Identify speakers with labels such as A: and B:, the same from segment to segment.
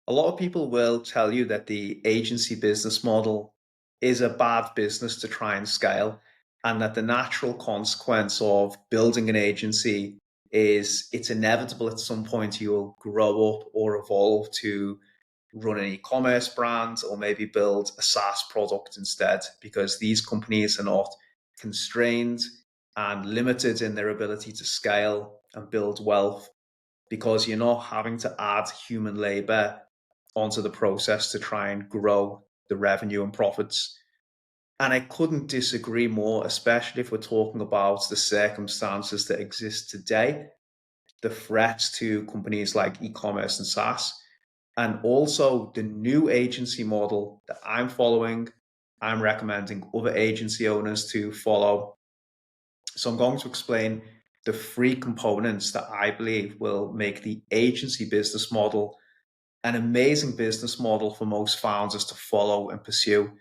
A: A lot of people will tell you that the agency business model is a bad business to try and scale, and that the natural consequence of building an agency is it's inevitable at some point you'll grow up or evolve to run an e-commerce brand or maybe build a SaaS product instead, because these companies are not constrained and limited in their ability to scale and build wealth because you're not having to add human labor onto the process to try and grow the revenue and profits. And I couldn't disagree more, especially if we're talking about the circumstances that exist today, the threats to companies like e-commerce and SaaS, and also the new agency model that I'm following. I'm recommending other agency owners to follow. So I'm going to explain the three components that I believe will make the agency business model an amazing business model for most founders to follow and pursue.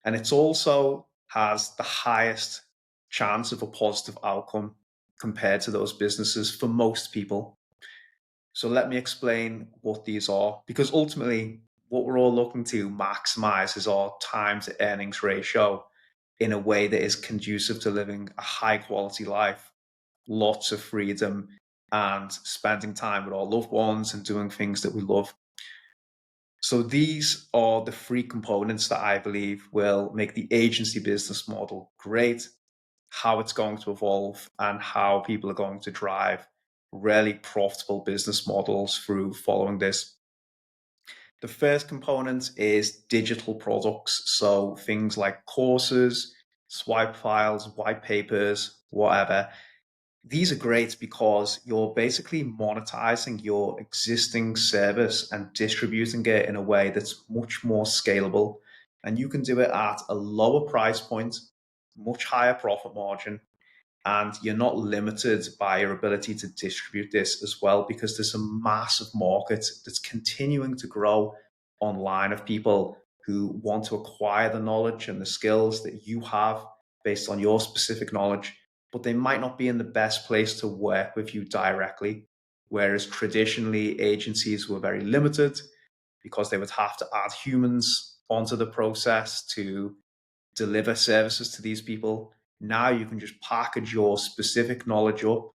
A: And it's also has the highest chance of a positive outcome compared to those businesses for most people. So let me explain what these are, because ultimately what we're all looking to maximize is our time to earnings ratio in a way that is conducive to living a high quality life, lots of freedom, and spending time with our loved ones and doing things that we love. So these are the three components that I believe will make the agency business model great, how it's going to evolve, and how people are going to drive really profitable business models through following this. The first component is digital products. So things like courses, swipe files, white papers, whatever. These are great because you're basically monetizing your existing service and distributing it in a way that's much more scalable. And you can do it at a lower price point, much higher profit margin, and you're not limited by your ability to distribute this as well, because there's a massive market that's continuing to grow online of people who want to acquire the knowledge and the skills that you have based on your specific knowledge, but they might not be in the best place to work with you directly. Whereas traditionally, agencies were very limited because they would have to add humans onto the process to deliver services to these people. Now you can just package your specific knowledge up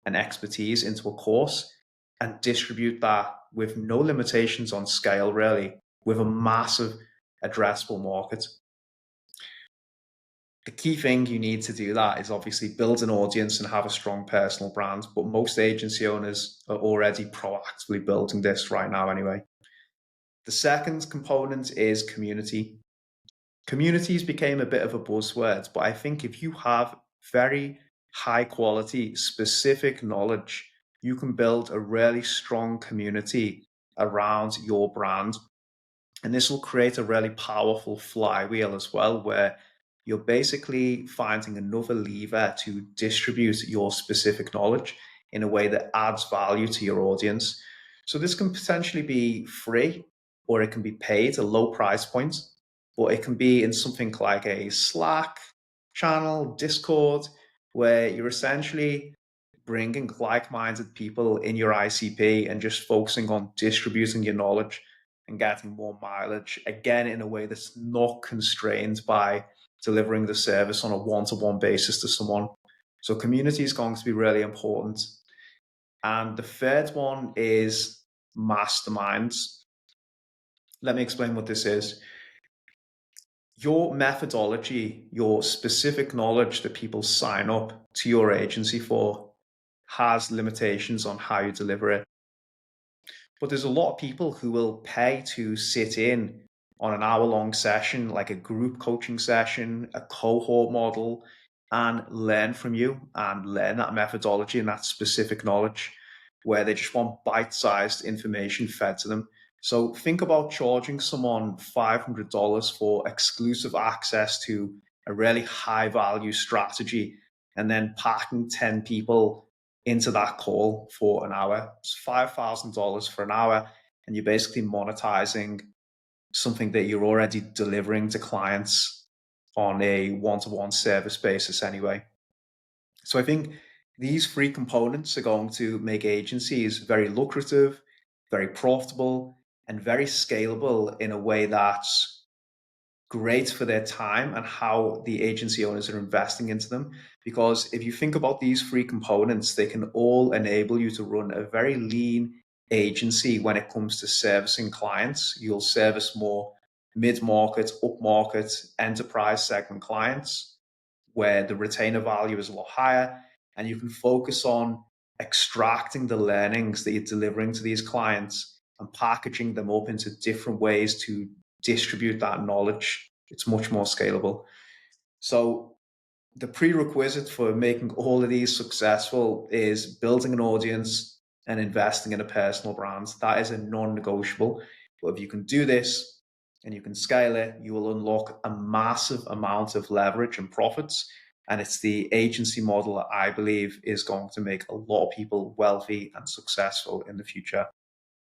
A: and expertise into a course and distribute that with no limitations on scale, really, with a massive addressable market. The key thing you need to do that is obviously build an audience and have a strong personal brand, but most agency owners are already proactively building this right now anyway. The second component is community. Communities became a bit of a buzzword, but I think if you have very high quality, specific knowledge, you can build a really strong community around your brand. And this will create a really powerful flywheel as well, where you're basically finding another lever to distribute your specific knowledge in a way that adds value to your audience. So this can potentially be free or it can be paid a low price point, but it can be in something like a Slack channel, Discord, where you're essentially bringing like-minded people in your ICP and just focusing on distributing your knowledge and getting more mileage, again, in a way that's not constrained by delivering the service on a one-to-one basis to someone. So community is going to be really important. And the third one is masterminds. Let me explain what this is. Your methodology, your specific knowledge that people sign up to your agency for has limitations on how you deliver it. But there's a lot of people who will pay to sit in on an hour-long session, like a group coaching session, a cohort model, and learn from you and learn that methodology and that specific knowledge, where they just want bite-sized information fed to them. So think about charging someone $500 for exclusive access to a really high-value strategy and then packing 10 people into that call for an hour. It's $5,000 for an hour, and you're basically monetizing something that you're already delivering to clients on a one-to-one service basis anyway. So I think these three components are going to make agencies very lucrative, very profitable, and very scalable in a way that's great for their time and how the agency owners are investing into them. Because if you think about these three components, they can all enable you to run a very lean agency when it comes to servicing clients. You'll service more mid-market, up-market, enterprise segment clients where the retainer value is a lot higher, and you can focus on extracting the learnings that you're delivering to these clients and packaging them up into different ways to distribute that knowledge. It's much more scalable. So the prerequisite for making all of these successful is building an audience and investing in a personal brand. That is a non-negotiable. But if you can do this and you can scale it, you will unlock a massive amount of leverage and profits. And it's the agency model that I believe is going to make a lot of people wealthy and successful in the future.